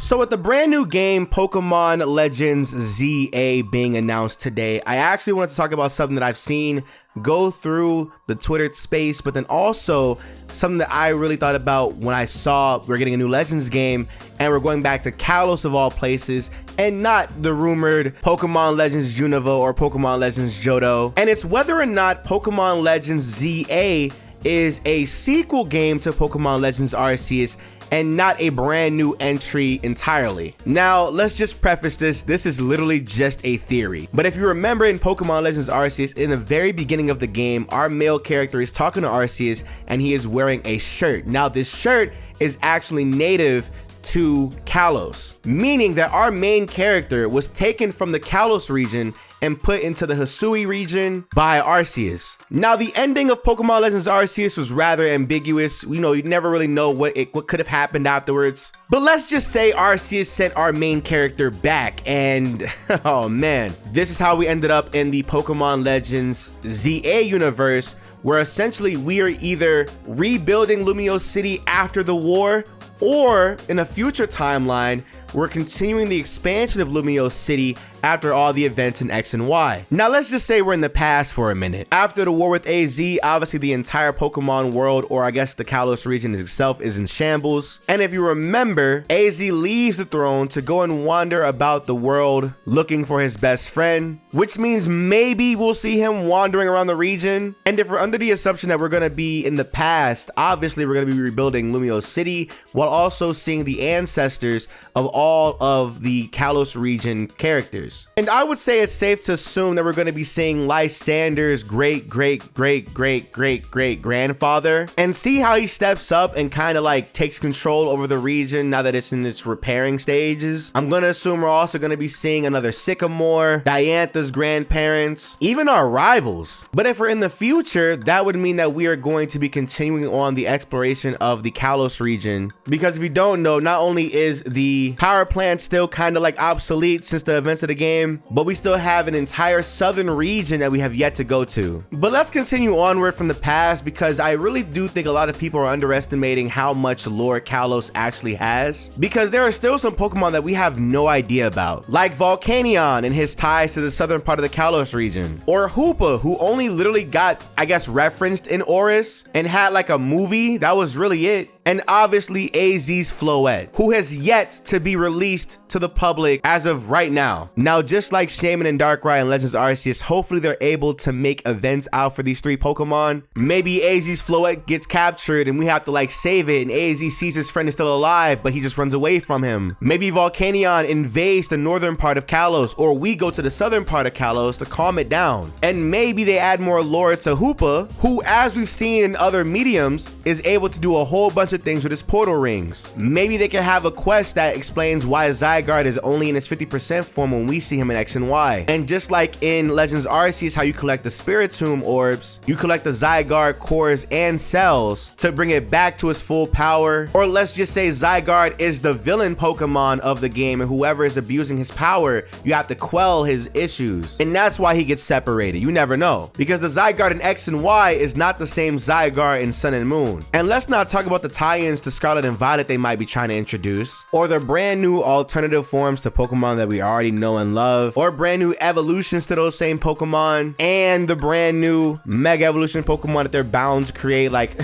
So with the brand new game Pokemon Legends ZA being announced today, I actually wanted to talk about something that I've seen go through the Twitter space, but then also something that I really thought about when I saw we're getting a new Legends game and we're going back to Kalos of all places and not the rumored Pokemon Legends Unova or Pokemon Legends Johto. And it's whether or not Pokemon Legends ZA is a sequel game to Pokemon Legends Arceus and not a brand new entry entirely. Now, let's just preface this is literally just a theory. But if you remember in Pokemon Legends Arceus, in the very beginning of the game, our male character is talking to Arceus and he is wearing a shirt. Now, this shirt is actually native to Kalos, meaning that our main character was taken from the Kalos region and put into the Hisui region by Arceus. Now, the ending of Pokemon Legends Arceus was rather ambiguous. You never really know what could have happened afterwards. But let's just say Arceus sent our main character back and oh man, this is how we ended up in the Pokemon Legends ZA universe, where essentially we are either rebuilding Lumiose City after the war, or in a future timeline, we're continuing the expansion of Lumiose City after all the events in X and Y. Now let's just say we're in the past for a minute. After the war with AZ, obviously the entire Pokemon world, or I guess the Kalos region itself, is in shambles. And if you remember, AZ leaves the throne to go and wander about the world looking for his best friend, which means maybe we'll see him wandering around the region. And if we're under the assumption that we're gonna be in the past, obviously we're gonna be rebuilding Lumiose City while also seeing the ancestors of all of the Kalos region characters. And I would say it's safe to assume that we're going to be seeing Lysander's great-great-great-great-great-grandfather and see how he steps up and kind of like takes control over the region now that it's in its repairing stages. I'm going to assume we're also going to be seeing another Sycamore, Diantha's grandparents, even our rivals. But if we're in the future, that would mean that we are going to be continuing on the exploration of the Kalos region. Because if you don't know, not only is the power plant still kind of like obsolete since the events of the game, but we still have an entire southern region that we have yet to go to. But let's continue onward from the past, because I really do think a lot of people are underestimating how much lore Kalos actually has, because there are still some Pokemon that we have no idea about, like Volcanion and his ties to the southern part of the Kalos region, or Hoopa, who only literally got, I guess, referenced in Oris and had like a movie. That was really it. And obviously AZ's Floette, who has yet to be released to the public as of right now. Now, just like Shaman and Darkrai and Legends Arceus, hopefully they're able to make events out for these three Pokemon. Maybe AZ's Floette gets captured and we have to like save it, and AZ sees his friend is still alive, but he just runs away from him. Maybe Volcanion invades the northern part of Kalos, or we go to the southern part of Kalos to calm it down. And maybe they add more lore to Hoopa, who, as we've seen in other mediums, is able to do a whole bunch of things with his portal rings. Maybe they can have a quest that explains why Zygarde is only in its 50% form when we see him in X and Y. And just like in Legends Arceus, how you collect the Spiritomb orbs, you collect the Zygarde cores and cells to bring it back to its full power. Or let's just say Zygarde is the villain Pokemon of the game, and whoever is abusing his power, you have to quell his issues. And that's why he gets separated. You never know, because the Zygarde in X and Y is not the same Zygarde in Sun and Moon. And let's not talk about the tie-ins to Scarlet and Violet they might be trying to introduce, or the brand new alternative forms to Pokemon that we already know and love, or brand new evolutions to those same Pokemon, and the brand new Mega Evolution Pokemon that they're bound to create, like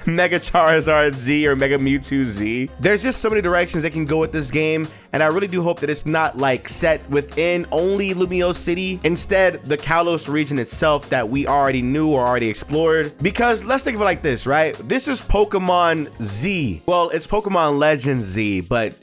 Mega Charizard Z or Mega Mewtwo Z. There's just so many directions they can go with this game, and I really do hope that it's not like set within only Lumiose City. Instead, the Kalos region itself that we already knew or already explored. Because let's think of it like this, right? This is Pokemon Z. Well, it's Pokemon Legends Z, but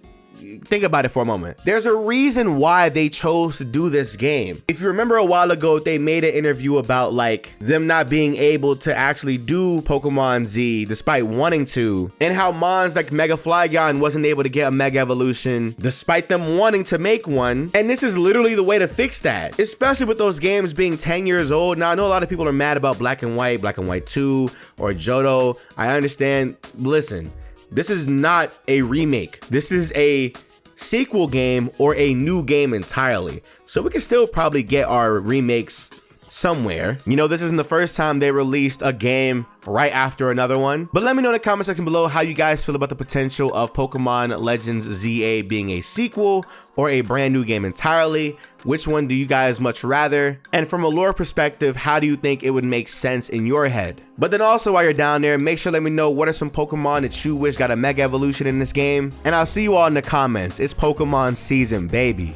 think about it for a moment. There's a reason why they chose to do this game. If you remember a while ago, they made an interview about like them not being able to actually do Pokemon Z despite wanting to, and how Mons like Mega Flygon wasn't able to get a Mega Evolution despite them wanting to make one. And this is literally the way to fix that, especially with those games being 10 years old. Now, I know a lot of people are mad about Black and White 2, or Johto. I understand. Listen, this is not a remake. This is a sequel game or a new game entirely. So we can still probably get our remakes somewhere. You know, this isn't the first time they released a game right after another one. But let me know in the comment section below how you guys feel about the potential of Pokemon Legends ZA being a sequel or a brand new game entirely. Which one do you guys much rather? And from a lore perspective, how do you think it would make sense in your head? But then also while you're down there, make sure to let me know what are some Pokemon that you wish got a Mega Evolution in this game. And I'll see you all in the comments. It's Pokemon season, baby.